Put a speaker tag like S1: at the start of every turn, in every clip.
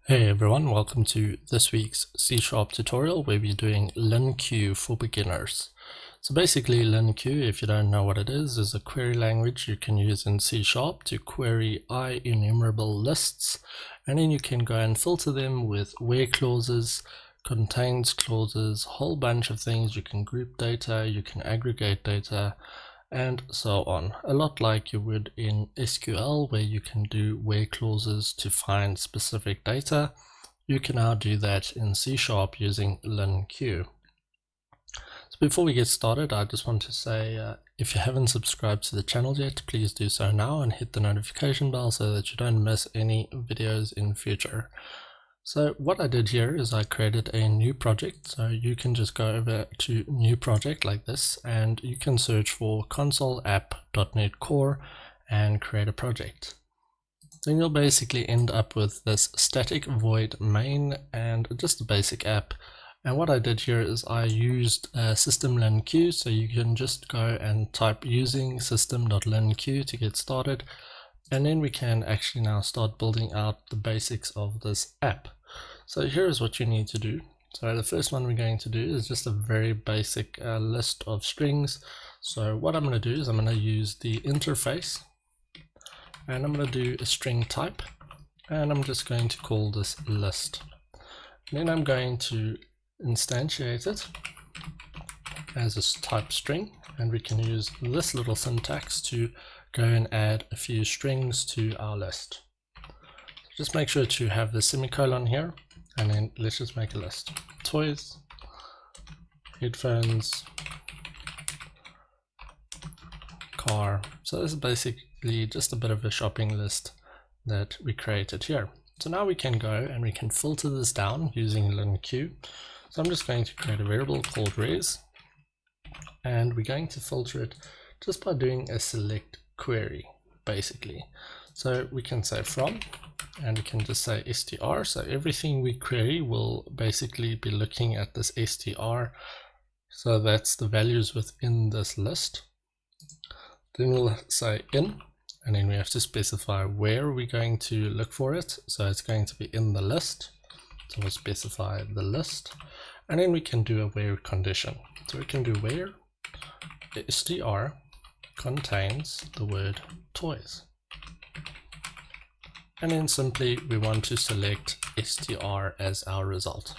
S1: Hey everyone, welcome to this week's C# tutorial where we're doing linq for beginners. So basically linq, if you don't know what it is a query language you can use in C# to query ienumerable lists, and then you can go and filter them with where clauses, contains clauses, whole bunch of things. You can group data, you can aggregate data, and so on. A lot like you would in SQL, where you can do where clauses to find specific data. You can now do that in C# using linq. So before we get started, I just want to say if you haven't subscribed to the channel yet, please do so now and hit the notification bell so that you don't miss any videos in future. So what I did here is I created a new project. So you can just go over to new project like this, and you can search for console app.NET Core and create a project. Then you'll basically end up with this static void main and just a basic app. And what I did here is I used system linq, so you can just go and type using system.linq to get started. And then we can actually now start building out the basics of this app. So here's what you need to do. So the first one we're going to do is just a very basic list of strings. So what I'm going to do is I'm going to use the interface, and I'm going to do a string type, and I'm just going to call this list. And then I'm going to instantiate it as a type string, and we can use this little syntax to go and add a few strings to our list. Just make sure to have the semicolon here, and then let's just make a list. Toys, headphones, car. So this is basically just a bit of a shopping list that we created here. So now we can go and we can filter this down using linq. So I'm just going to create a variable called res, and we're going to filter it just by doing a select query basically. So we can say from, and we can just say str, so everything we query will basically be looking at this str, so that's the values within this list. Then we'll say in, and then we have to specify where we're going to look for it, so it's going to be in the list, so we'll specify the list. And then we can do a where condition, so we can do where str contains the word toys, and then simply we want to select str as our result.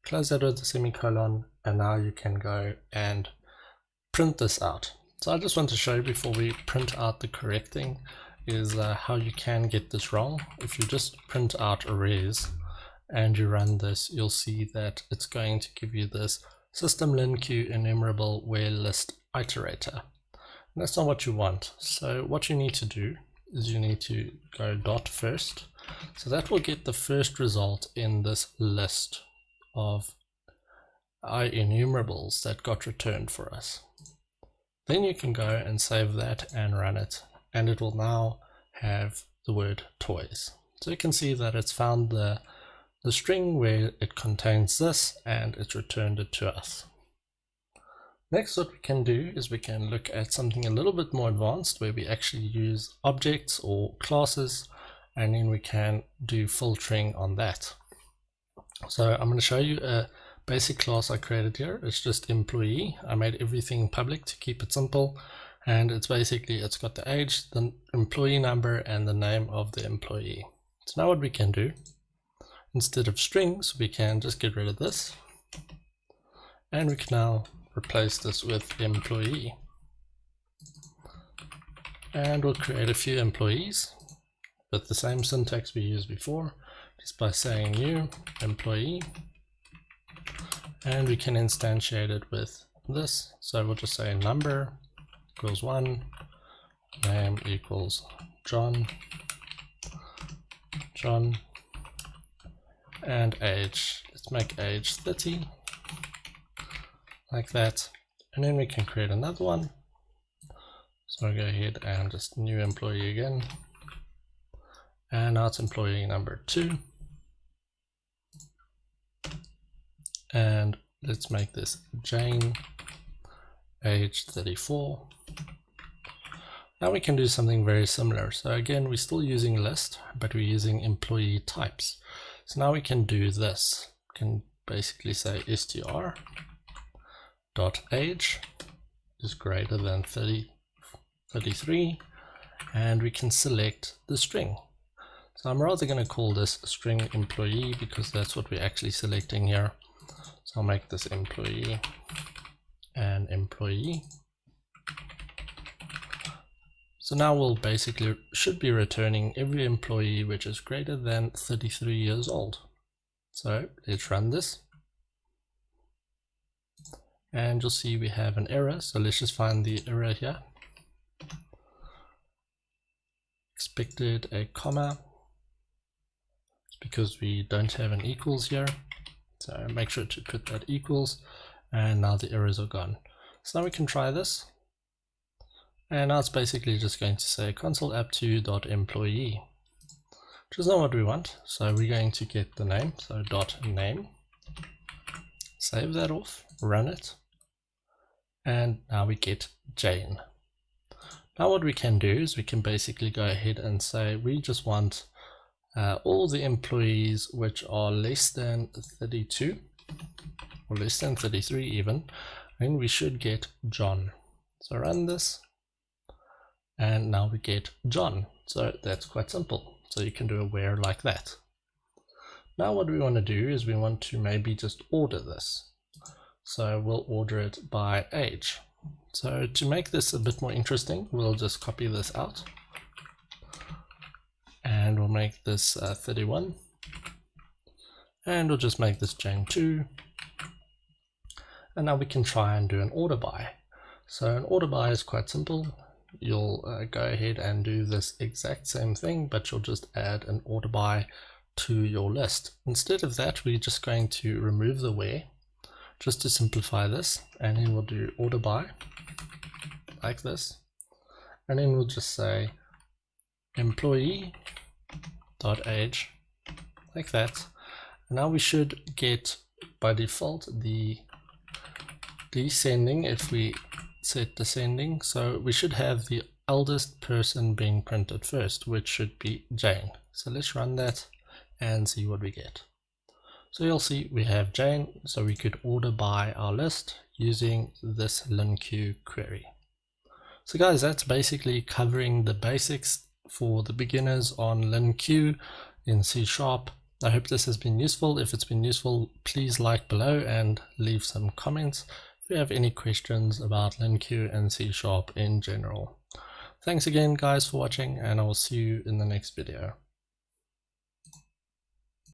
S1: Close that with the semicolon, and now you can go and print this out. So I just want to show you before we print out the correct thing is how you can get this wrong. If you just print out a res and you run this, you'll see that it's going to give you this system linq enumerable where list iterator. And that's not what you want. So what you need to do is you need to go dot first. So that will get the first result in this list of ienumerable that got returned for us. Then you can go and save that and run it, and it will now have the word toys. So you can see that it's found the string where it contains this, and it's returned it to us. Next, what we can do is we can look at something a little bit more advanced where we actually use objects or classes, and then we can do filtering on that. So I'm going to show you a basic class I created here. It's just employee. I made everything public to keep it simple, and it's got the age, the employee number, and the name of the employee. So now what we can do, instead of strings, we can just get rid of this, and we can now replace this with employee, and we'll create a few employees with the same syntax we used before, just by saying new employee, and we can instantiate it with this. So we'll just say number equals 1, name equals John, and age, let's make age 30, like that. And then we can create another one. So I'll go ahead and just new employee again, and now it's employee number 2, and let's make this Jane, age 34. Now we can do something very similar. So again, we're still using list, but we're using employee types. So now we can do this. We can basically say str.age is greater than 33, and we can select the string. So I'm rather going to call this string employee because that's what we're actually selecting here. So I'll make this employee and employee. So now we'll basically should be returning every employee which is greater than 33 years old. So let's run this. And you'll see we have an error. So let's just find the error here. Expected a comma. It's because we don't have an equals here. So make sure to put that equals. And now the errors are gone. So now we can try this. And now it's basically just going to say console app2.employee, which is not what we want. So we're going to get the name, so .name, save that off, run it, and now we get Jane. Now what we can do is we can basically go ahead and say we just want all the employees which are less than 32 or less than 33 even, and we should get John. So run this. And now we get John. So that's quite simple. So you can do a where like that. Now what we want to do is we want to maybe just order this. So we'll order it by age. So to make this a bit more interesting, we'll just copy this out. And we'll make this 31. And we'll just make this Jane 2. And now we can try and do an order by. So an order by is quite simple. You'll go ahead and do this exact same thing, but you'll just add an order by to your list. Instead of that, we're just going to remove the where, just to simplify this, and then we'll do order by like this, and then we'll just say employee.age like that. And now we should get by default the descending if we set descending, so we should have the eldest person being printed first, which should be Jane. So let's run that and see what we get. So you'll see we have Jane, so we could order by our list using this linq query. So guys, that's basically covering the basics for the beginners on linq in C#. I hope this has been useful. If it's been useful, please like below and leave some comments if you have any questions about linq and C# in general. Thanks again guys for watching, and I will see you in the next video.